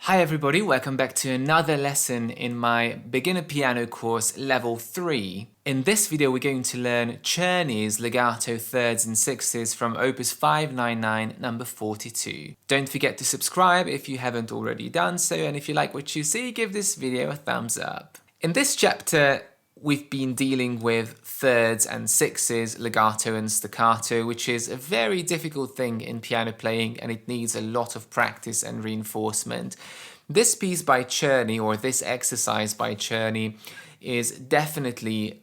Hi everybody, welcome back to another lesson in my beginner piano course level 3. In this video we're going to learn Czerny's legato thirds and sixes from opus 599 number 42. Don't forget to subscribe if you haven't already done so, and if you like what you see, give this video a thumbs up. In this chapter we've been dealing with thirds and sixes, legato and staccato, which is a very difficult thing in piano playing and it needs a lot of practice and reinforcement. This piece by Czerny, or this exercise by Czerny, is definitely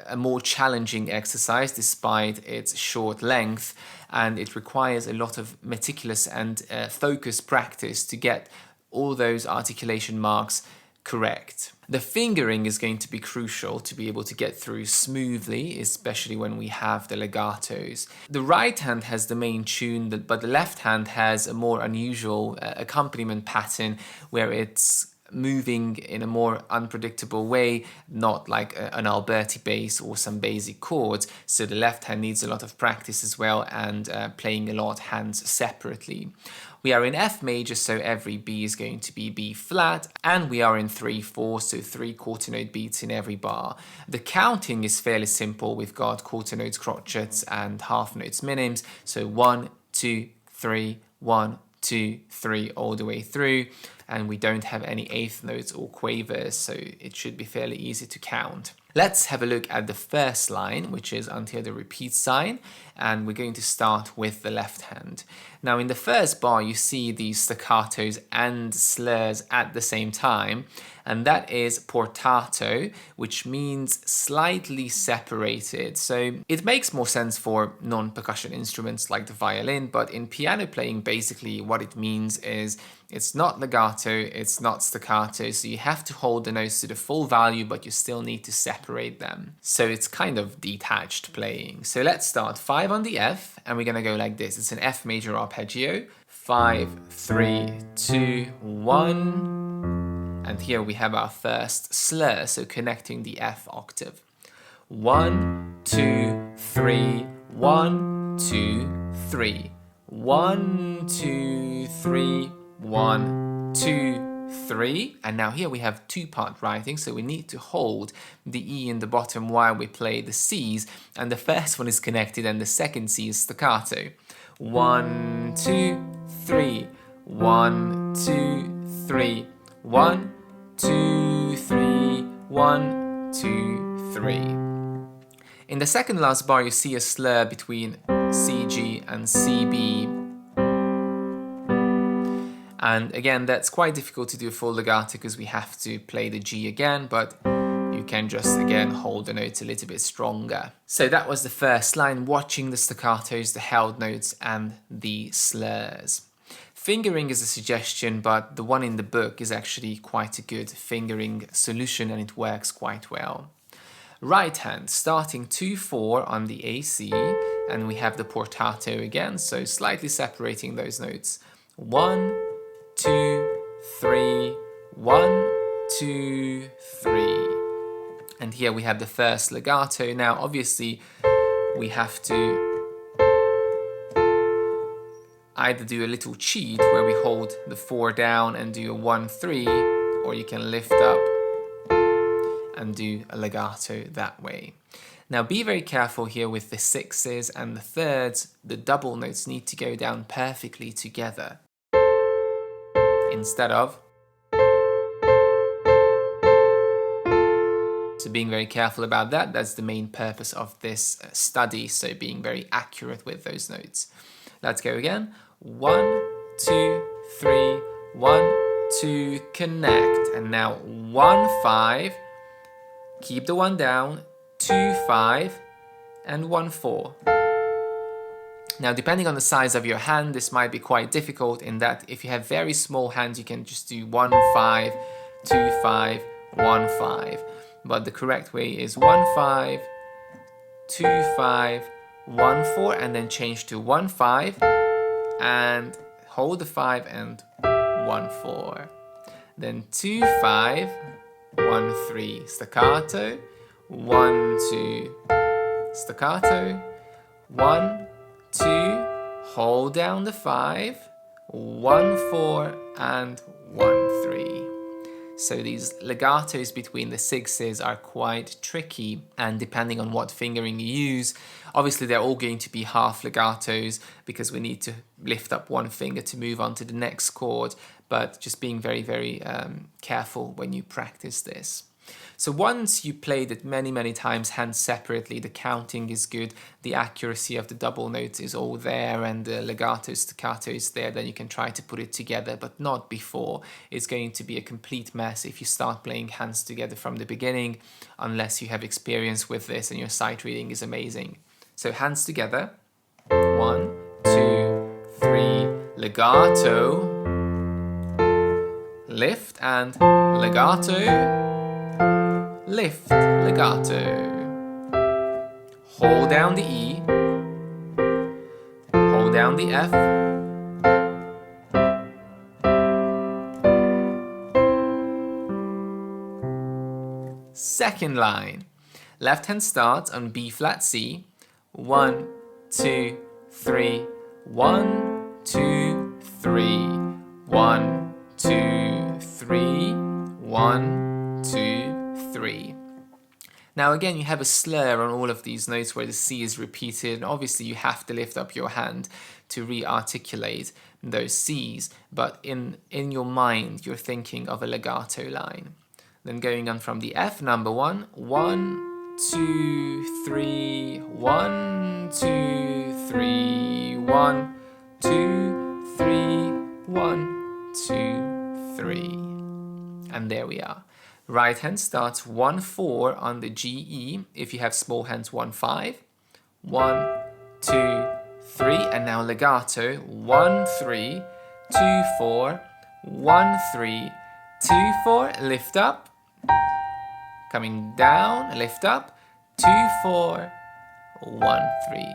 a more challenging exercise despite its short length, and it requires a lot of meticulous and focused practice to get all those articulation marks correct. The fingering is going to be crucial to be able to get through smoothly, especially when we have the legatos. The right hand has the main tune, but the left hand has a more unusual accompaniment pattern where it's moving in a more unpredictable way, not like an Alberti bass or some basic chords. So the left hand needs a lot of practice as well, and playing a lot hands separately. We are in F major, so every B is going to be B flat, and we are in 3/4, so 3 quarter note beats in every bar. The counting is fairly simple. We've got quarter notes, crotchets, and half notes minims, so 1, 2, 3, 1, 2, 3 all the way through, and we don't have any eighth notes or quavers, so it should be fairly easy to count. Let's have a look at the first line, which is until the repeat sign, and we're going to start with the left hand. Now in the first bar you see these staccatos and slurs at the same time, and that is portato, which means slightly separated. So it makes more sense for non-percussion instruments like the violin, but in piano playing basically what it means is it's not legato, it's not staccato, so you have to hold the notes to the full value, but you still need to separate them. So it's kind of detached playing. So let's start 5 on the F, and we're gonna go like this. It's an F major arpeggio, 5, 3, 2, 1. And here we have our first slur, so connecting the F octave. 1, 2, 3, 1, 2, 3. 1, 2, 3, 1, 2, 3. And now here we have two-part writing, so we need to hold the E in the bottom while we play the C's, and the first one is connected and the second C is staccato. 1, 2, 3. 1, 2, 3. 1, 2, 3. 1, 2, 3. In the second last bar you see a slur between CG and CB. And again, that's quite difficult to do full legato because we have to play the G again, but you can just again hold the notes a little bit stronger. So that was the first line, watching the staccatos, the held notes, and the slurs. Fingering is a suggestion, but the one in the book is actually quite a good fingering solution and it works quite well. Right hand, starting 2/4 on the AC, and we have the portato again, so slightly separating those notes. 1, 2, 3, 1, 2, 3. And here we have the first legato. Now obviously we have to either do a little cheat where we hold the 4 down and do a 1, 3, or you can lift up and do a legato that way. Now be very careful here with the sixes and the thirds. The double notes need to go down perfectly together instead of. So being very careful about that, that's the main purpose of this study, so being very accurate with those notes. Let's go again. 1, 2, 3, 1, 2, connect. And now 1, 5, keep the 1 down, 2, 5, and 1, 4. Now, depending on the size of your hand, this might be quite difficult in that if you have very small hands, you can just do 1, 5, 2, 5, 1, 5. But the correct way is 1, 5, 2, 5, 1, 4, and then change to 1, 5, and hold the 5 and 1, 4. Then 2, 5, 1, 3, staccato, 1, 2, staccato, 1, 2, hold down the 5, 1-4, and 1-3. So these legatos between the sixes are quite tricky, and depending on what fingering you use, obviously they're all going to be half legatos because we need to lift up one finger to move on to the next chord, but just being very, very careful when you practice this. So once you played it many, many times hands separately, the counting is good, the accuracy of the double notes is all there, and the legato staccato is there, then you can try to put it together, but not before. It's going to be a complete mess if you start playing hands together from the beginning, unless you have experience with this and your sight reading is amazing. So hands together, 1, 2, 3, legato, lift and legato, lift, legato. Hold down the E, hold down the F, second line. Left hand starts on B flat C. 1, 2, 3, 1, 2, 3, 1, 2, 3, 1, 2, 3. Now again, you have a slur on all of these notes where the C is repeated, and obviously you have to lift up your hand to re-articulate those Cs, but in your mind you're thinking of a legato line. Then going on from the F, number 1, 1, 2, 3, 1, 2, 3, 1, 2, 3, 1, 2, 3. And there we are. Right hand starts 1-4 on the G-E. If you have small hands, 1-5. 1, 2, 3, and now legato. 1-3, 2-4, 1-3, 2-4, lift up. Coming down, lift up. 2-4, 1-3.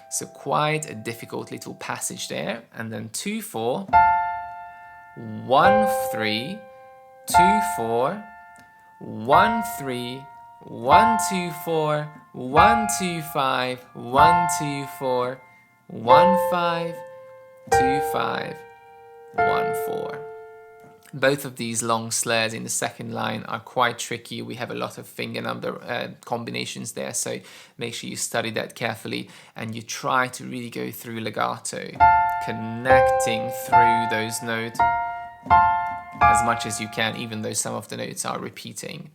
So quite a difficult little passage there. And then 2-4, 1-3, 2-4, 1-3, 1-2-4, 1-2-5, 1-2-4, 1-5, 2-5, 1-4. Both of these long slurs in the second line are quite tricky. We have a lot of finger number combinations there, so make sure you study that carefully and you try to really go through legato, connecting through those notes as much as you can, even though some of the notes are repeating.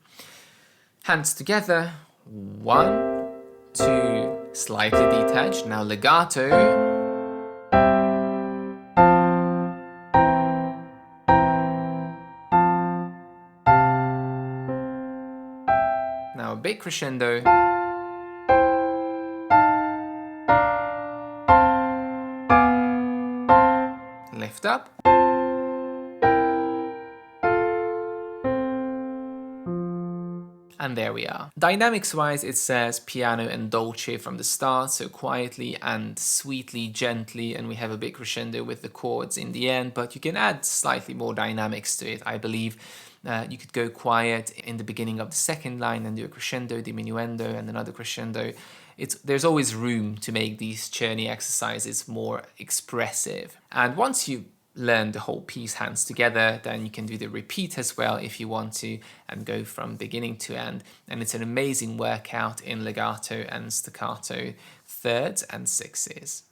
Hands together, 1, 2, slightly detached, now legato. Now a big crescendo. Lift up. And there we are. Dynamics wise, it says piano and dolce from the start, so quietly and sweetly, gently, and we have a big crescendo with the chords in the end, but you can add slightly more dynamics to it, I believe. You could go quiet in the beginning of the second line and do a crescendo, diminuendo, and another crescendo. There's always room to make these Czerny exercises more expressive. And once you learn the whole piece hands together, then you can do the repeat as well if you want to, and go from beginning to end. And it's an amazing workout in legato and staccato thirds and sixes.